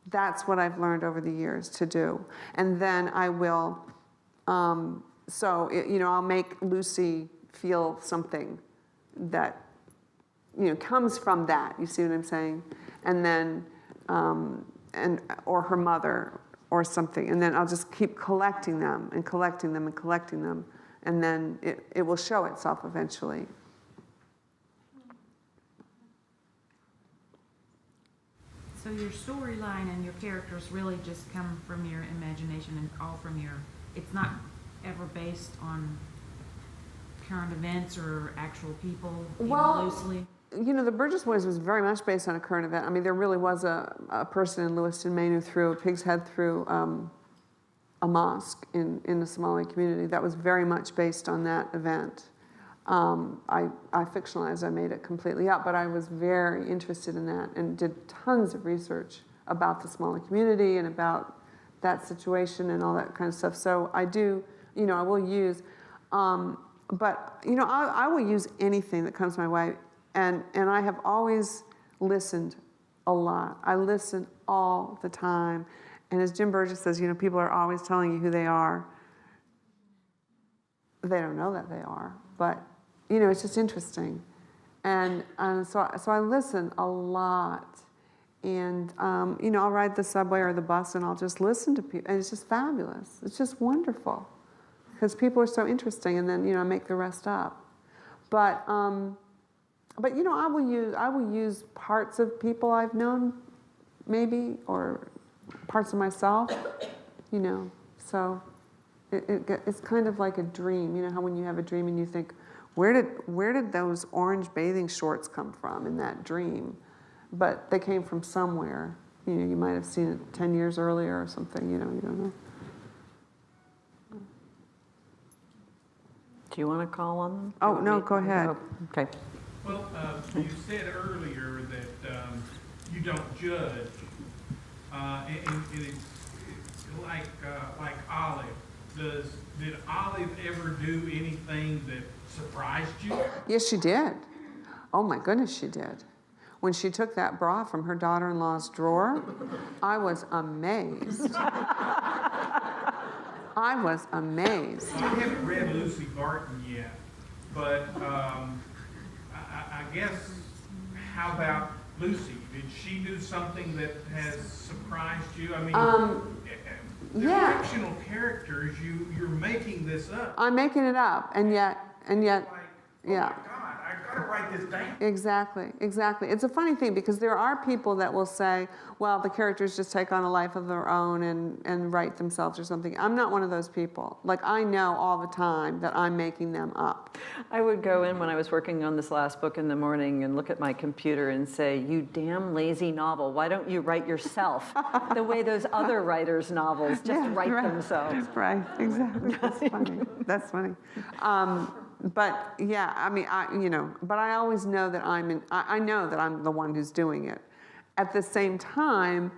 that's what I've learned over the years to do. And then I will, you know, I'll make Lucy feel something that, you know, comes from that. You see what I'm saying? And then, or her mother or something. And then I'll just keep collecting them and collecting them and collecting them. And then it will show itself eventually. So your storyline and your characters really just come from your imagination and all from it's not ever based on current events or actual people, even loosely? You know, the Burgess Boys was very much based on a current event. I mean, there really was a person in Lewiston, Maine, who threw a pig's head through a mosque in the Somali community. That was very much based on that event. I fictionalized, I made it completely up, but I was very interested in that and did tons of research about the Somali community and about that situation and all that kind of stuff. So I do, you know, I will use, but, you know, I will use anything that comes my way. And I have always listened a lot. I listen all the time. And as Jim Burgess says, you know, people are always telling you who they are. They don't know that they are, but, you know, it's just interesting. And so I listen a lot. And, you know, I'll ride the subway or the bus and I'll just listen to people. And it's just fabulous. It's just wonderful. Because people are so interesting, and then, you know, I make the rest up. But you know, I will use parts of people I've known, maybe, or parts of myself, you know. So it's kind of like a dream. You know how when you have a dream and you think, where did those orange bathing shorts come from in that dream? But they came from somewhere. You know, you might have seen it 10 years earlier or something. You know, you don't know. Do you want to call on them? Oh no, go ahead. Oh, okay. Well, you said earlier that you don't judge, and it's like Olive. Did Olive ever do anything that surprised you? Yes, she did. Oh my goodness, she did. When she took that bra from her daughter-in-law's drawer, I was amazed. I was amazed. I haven't read Lucy Barton yet, but I guess, how about Lucy? Did she do something that has surprised you? I mean, the yeah. fictional characters, you're making this up. I'm making it up, and yet, Like, yeah. oh my God, I gotta write this down. Exactly. It's a funny thing because there are people that will say, well, the characters just take on a life of their own and write themselves or something. I'm not one of those people. Like, I know all the time that I'm making them up. I would go in when I was working on this last book in the morning and look at my computer and say, you damn lazy novel, why don't you write yourself the way those other writers' novels just write themselves? Right, exactly. That's funny. That's funny. But yeah, I mean, but I always know that I know that I'm the one who's doing it. At the same time,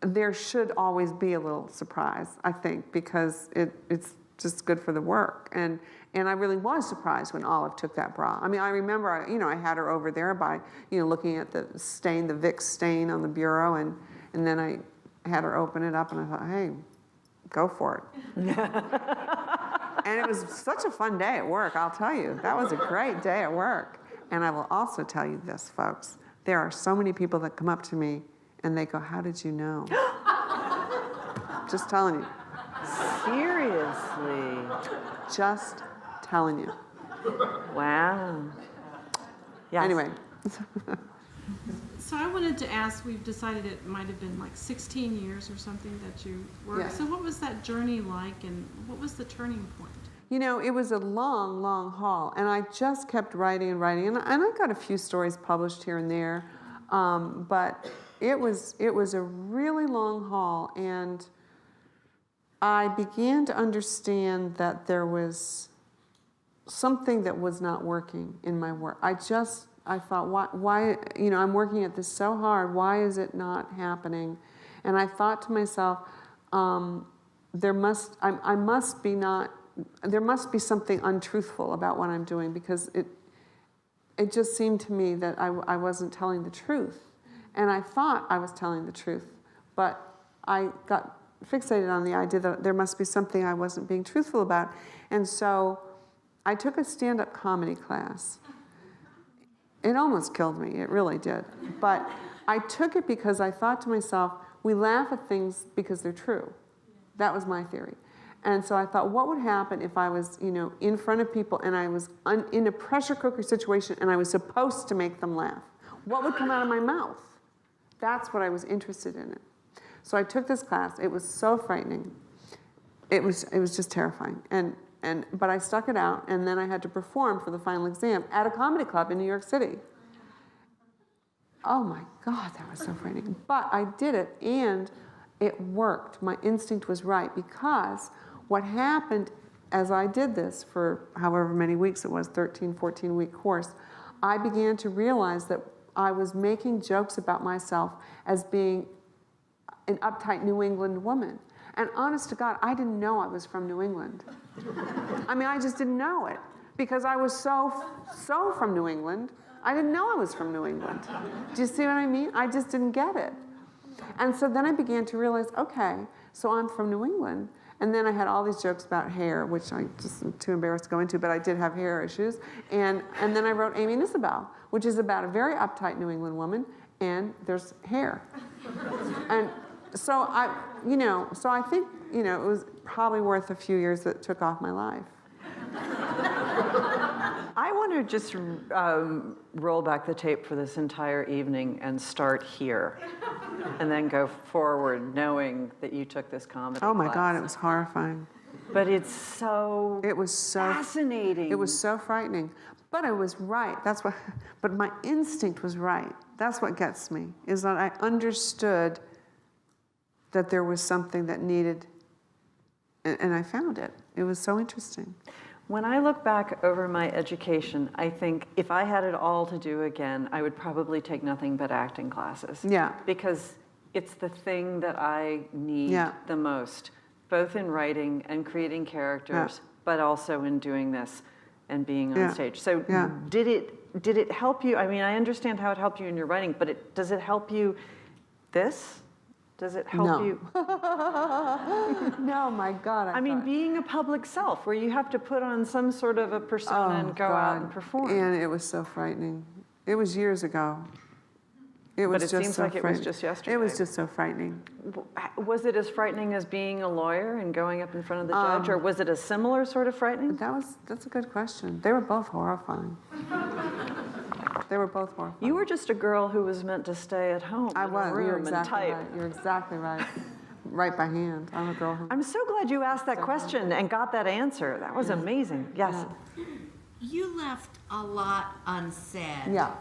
there should always be a little surprise, I think, because it's just good for the work. And I really was surprised when Olive took that bra. I mean, I remember, I had her over there by, looking at the stain, the Vicks stain on the bureau, and then I had her open it up, and I thought, hey, go for it. And it was such a fun day at work, I'll tell you. That was a great day at work. And I will also tell you this, folks. there are so many people that come up to me and they go, "How did you know?" Just telling you. Seriously? Just telling you. Wow. Yes. Anyway. So I wanted to ask, we've decided it might have been like 16 years or something that you worked. Yeah. So what was that journey like, and what was the turning point? You know, it was a long, long haul, and I just kept writing and writing, and I got a few stories published here and there, but it was a really long haul, and I began to understand that there was something that was not working in my work. I thought, why, you know, I'm working at this so hard, why is it not happening? And I thought to myself, there must be something untruthful about what I'm doing, because it just seemed to me that I wasn't telling the truth. And I thought I was telling the truth, but I got fixated on the idea that there must be something I wasn't being truthful about. And so I took a stand-up comedy class. It almost killed me, it really did. But I took it because I thought to myself, we laugh at things because they're true. That was my theory. And so I thought, what would happen if I was, you know, in front of people and I was in a pressure cooker situation and I was supposed to make them laugh? What would come out of my mouth? That's what I was interested in it. So I took this class. It was so frightening. It was just terrifying. But I stuck it out, and then I had to perform for the final exam at a comedy club in New York City. Oh my God, that was so frightening. But I did it, and it worked. My instinct was right, because what happened as I did this for however many weeks it was, 13, 14-week course, I began to realize that I was making jokes about myself as being an uptight New England woman. And honest to God, I didn't know I was from New England. I mean, I just didn't know it, because I was so from New England. I didn't know I was from New England. Do you see what I mean? I just didn't get it. And so then I began to realize, okay, so I'm from New England. And then I had all these jokes about hair, which I just am too embarrassed to go into, but I did have hair issues. And then I wrote Amy and Isabel, which is about a very uptight New England woman, and there's hair. And so I think, you know, it was probably worth a few years that took off my life. I want to just roll back the tape for this entire evening and start here, and then go forward, knowing that you took this comedy Oh my class. God, it was horrifying. But it's so fascinating. It was so frightening. But I was right. But my instinct was right. That's what gets me, is that I understood that there was something that needed, and I found it. It was so interesting. When I look back over my education, I think if I had it all to do again, I would probably take nothing but acting classes. Yeah. Because it's the thing that I need the most, both in writing and creating characters, but also in doing this and being on stage. So did it help you? I mean, I understand how it helped you in your writing, but does it help you this? Does it help you? No, my God. I mean, being a public self, where you have to put on some sort of a persona and go out and perform. And it was so frightening. It was years ago. It was But it just seems so like it was frightening. just yesterday. It was just so frightening. Was it as frightening as being a lawyer and going up in front of the judge, or was it a similar sort of frightening? That's a good question. They were both horrifying. They were both horrifying. You were just a girl who was meant to stay at home I in was. a room You're and exactly type. right. You're exactly right. Right by hand. I'm a girl who... I'm so glad you asked that question and got that answer. That was amazing. Yes. You left a lot unsaid. Yeah.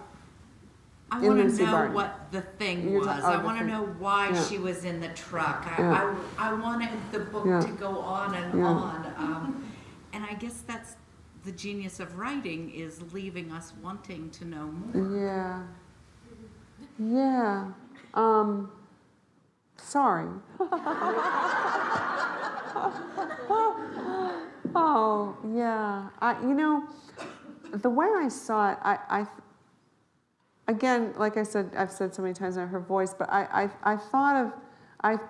I In want to Lucy know Barton. what the thing You're was. ta- oh, I the want to thing. know why Yeah. she was in the truck. Yeah. I wanted the book Yeah. to go on and Yeah. on. And I guess that's the genius of writing, is leaving us wanting to know more. Yeah. Yeah. Sorry. Oh, yeah. You know, the way I saw it, again, like I said, I've said so many times, her voice, but I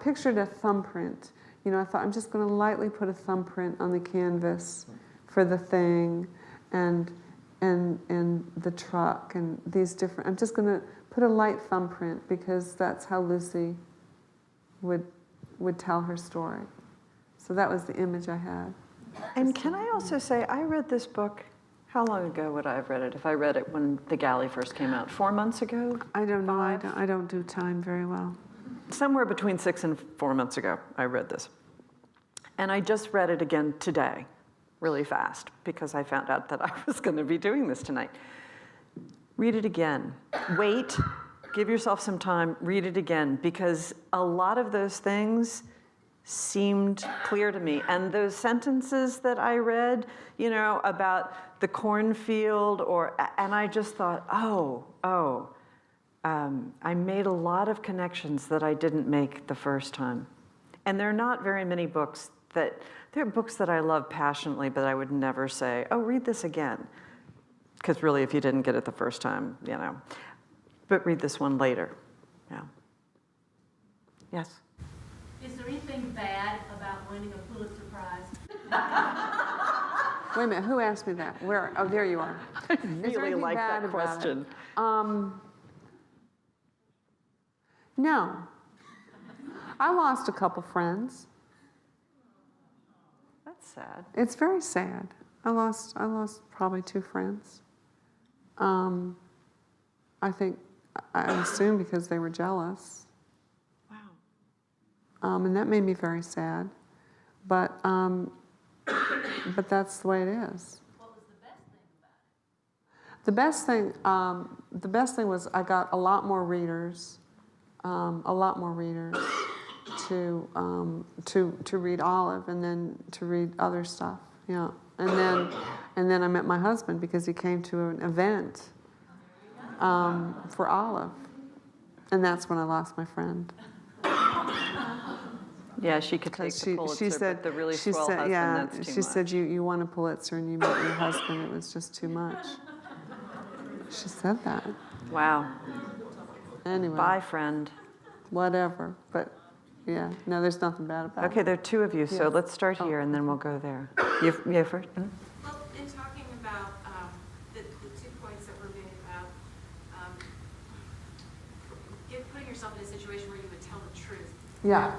pictured a thumbprint. You know, I thought, I'm just going to lightly put a thumbprint on the canvas for the thing, and the truck, and these different, I'm just going to put a light thumbprint, because that's how Lucy would tell her story. So that was the image I had. And can I also say, I read this book, how long ago would I have read it? If I read it when The Galley first came out, 4 months ago? I don't know. Five? I don't do time very well. Somewhere between 6 and 4 months ago, I read this. And I just read it again today, really fast, because I found out that I was going to be doing this tonight. Read it again. Wait, give yourself some time, read it again, because a lot of those things seemed clear to me. And those sentences that I read, you know, about the cornfield, and I just thought, I made a lot of connections that I didn't make the first time. And there are not very many books there are books that I love passionately, but I would never say, oh, read this again. Because really, if you didn't get it the first time, you know. But read this one later. Yeah. Yes? Is there anything bad about winning a Pulitzer Prize? Wait a minute, who asked me that? Where? Oh, there you are. I really like that question. No. I lost a couple friends. That's sad. It's very sad. I lost probably 2 friends. I assume because they were jealous. Wow. And that made me very sad. But that's the way it is. What was the best thing about it? The best thing was I got a lot more readers to read Olive, and then to read other stuff. Yeah, and then I met my husband because he came to an event for Olive, and that's when I lost my friend. Yeah, she could take the Pulitzer, she said, but the really she swell said, husband, yeah, that's too she much. said, you won a Pulitzer and you met your husband. It was just too much. She said that. Wow. Anyway. Bye, friend. Whatever. But yeah, no, there's nothing bad about it. Okay, there are 2 of you, so Yes. let's start here and then we'll go there. You first? Well, in talking about the 2 points that were made about putting yourself in a situation where you would tell the truth. Yeah.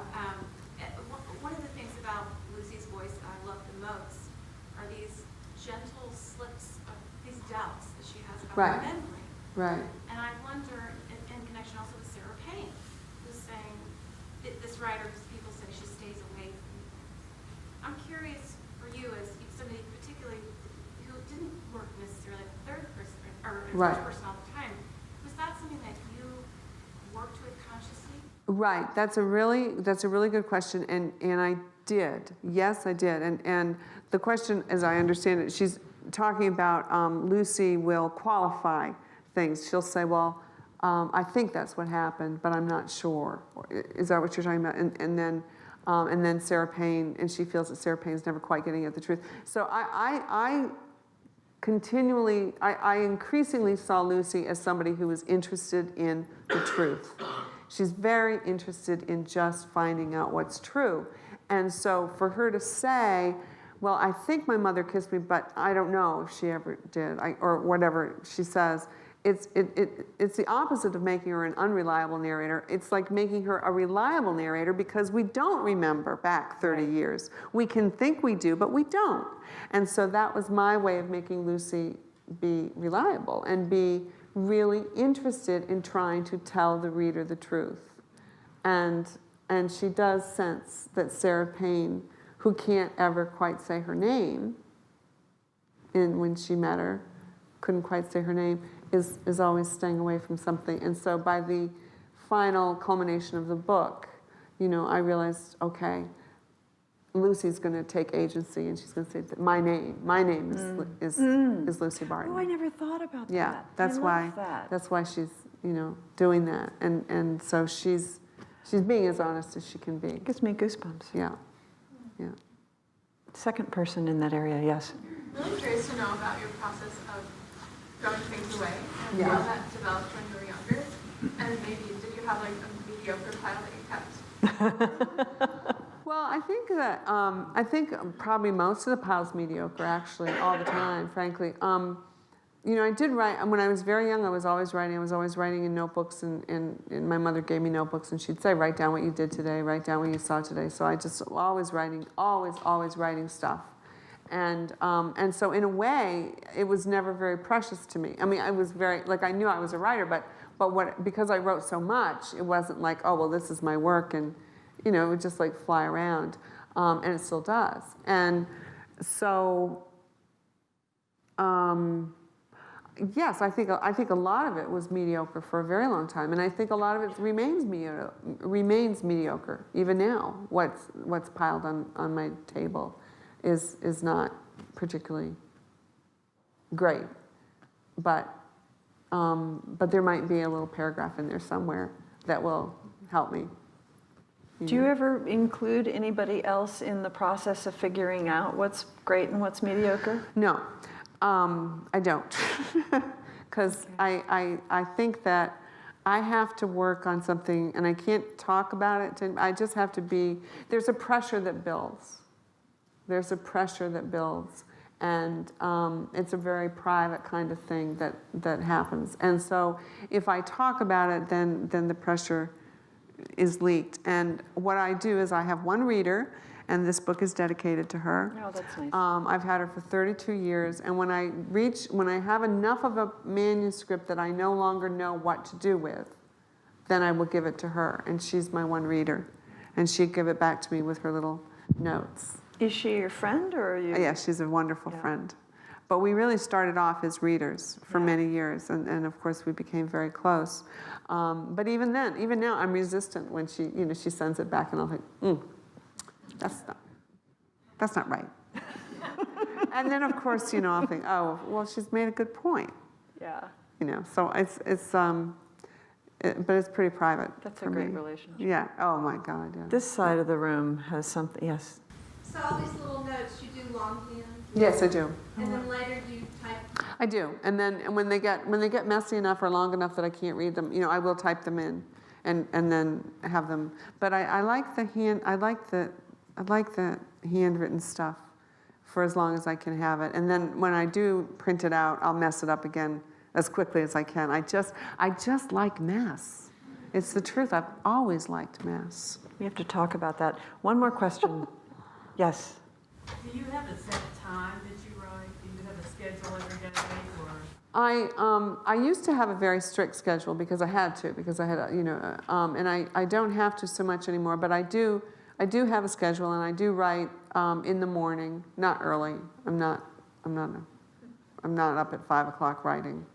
One of the things about Lucy's voice I love the most are these gentle slips of these doubts that she has about Right. remembering. Right. And I wonder, in connection also with Sarah Payne, who's saying, this writer, whose people say she stays away from you. I'm curious for you, as somebody particularly who didn't work necessarily as a third person or a Right. first person all the time, was that something that you worked with consciously? Right. That's a really good question, and I did. Yes, I did. And the question, as I understand it, she's talking about Lucy will qualify things. She'll say, well, I think that's what happened, but I'm not sure. Is that what you're talking about? And then Sarah Payne, and she feels that Sarah Payne's never quite getting at the truth. So I increasingly saw Lucy as somebody who was interested in the truth. She's very interested in just finding out what's true. And so for her to say, well, I think my mother kissed me, but I don't know if she ever did, or whatever she says, it's the opposite of making her an unreliable narrator. It's like making her a reliable narrator, because we don't remember back 30 years. We can think we do, but we don't. And so that was my way of making Lucy be reliable and be really interested in trying to tell the reader the truth. And she does sense that Sarah Payne, who can't ever quite say her name, when she met her, couldn't quite say her name, is always staying away from something. And so by the final culmination of the book, I realized, okay, Lucy's going to take agency, and she's going to say, my name is Lucy Barton. Oh, I never thought about that. Yeah, that's why she's doing that, and so she's being as honest as she can be. It gives me goosebumps. Yeah. Second person in that area, yes. I'm really curious to know about your process of throwing things away and how that developed when you were younger. And maybe did you have like a mediocre pile that you kept? Well, I think probably most of the pile's mediocre, actually, all the time, frankly. I did write, when I was very young, I was always writing. I was always writing in notebooks, and my mother gave me notebooks, and she'd say, write down what you did today, write down what you saw today. So I just always writing, always writing stuff. And so in a way, it was never very precious to me. I mean, I was very, I knew I was a writer, but because I wrote so much, it wasn't like, oh, well, this is my work, and, it would just fly around. And it still does. And so, yes, I think a lot of it was mediocre for a very long time, and I think a lot of it remains mediocre even now. What's piled on my table is not particularly great, but there might be a little paragraph in there somewhere that will help me. Do you ever include anybody else in the process of figuring out what's great and what's mediocre? No, I don't, because I think that I have to work on something, and I can't talk about it. I just have to be. There's a pressure that builds. There's a pressure that builds, and it's a very private kind of thing that happens. And so, if I talk about it, then the pressure is leaked. And what I do is I have one reader, and this book is dedicated to her. Oh, that's nice. I've had her for 32 years, and when I have enough of a manuscript that I no longer know what to do with, then I will give it to her, and she's my one reader, and she'd give it back to me with her little notes. Is she your friend, or are you? Yeah, she's a wonderful friend. But we really started off as readers for many years, and of course we became very close. But even now, I'm resistant when she sends it back, and I'll think, that's not right. And then of course, I'll think, oh, well, she's made a good point. Yeah. So but it's pretty private. That's for a great me. relationship. Yeah. Oh my God. Yeah. This side of the room has something. Yes. So all these little notes, you do longhand? Yes, I do. And then later you type? I do, and then when they get messy enough or long enough that I can't read them, I will type them in, and then have them. But I like the handwritten stuff for as long as I can have it, and then when I do print it out, I'll mess it up again as quickly as I can. I just like mess. It's the truth. I've always liked mess. We have to talk about that. One more question. Yes. Do you have a set time that you write? Do you have a schedule every day, or? I used to have a very strict schedule because I had to, and I don't have to so much anymore. But I do have a schedule, and I do write in the morning, not early. I'm not up at 5 o'clock writing.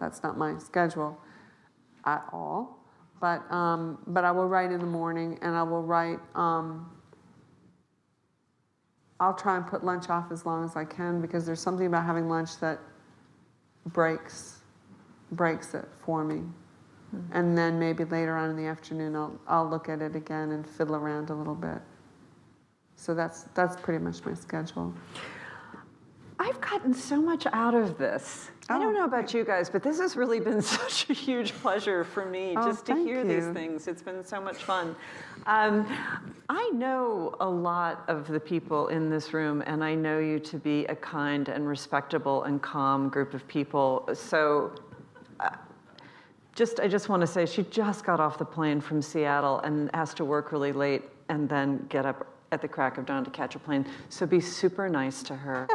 That's not my schedule at all. But I will write in the morning, and I will write. I'll try and put lunch off as long as I can, because there's something about having lunch that breaks it for me. Mm-hmm. And then maybe later on in the afternoon I'll look at it again and fiddle around a little bit. So that's pretty much my schedule. I've gotten so much out of this. I don't know about you guys, but this has really been such a huge pleasure for me just to hear these things. It's been so much fun. I know a lot of the people in this room, and I know you to be a kind and respectable and calm group of people. So I just want to say she just got off the plane from Seattle and has to work really late and then get up at the crack of dawn to catch a plane. So be super nice to her.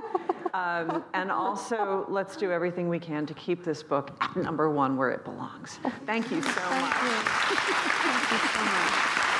And also, let's do everything we can to keep this book at #1 where it belongs. Thank you so much. Thank you so much.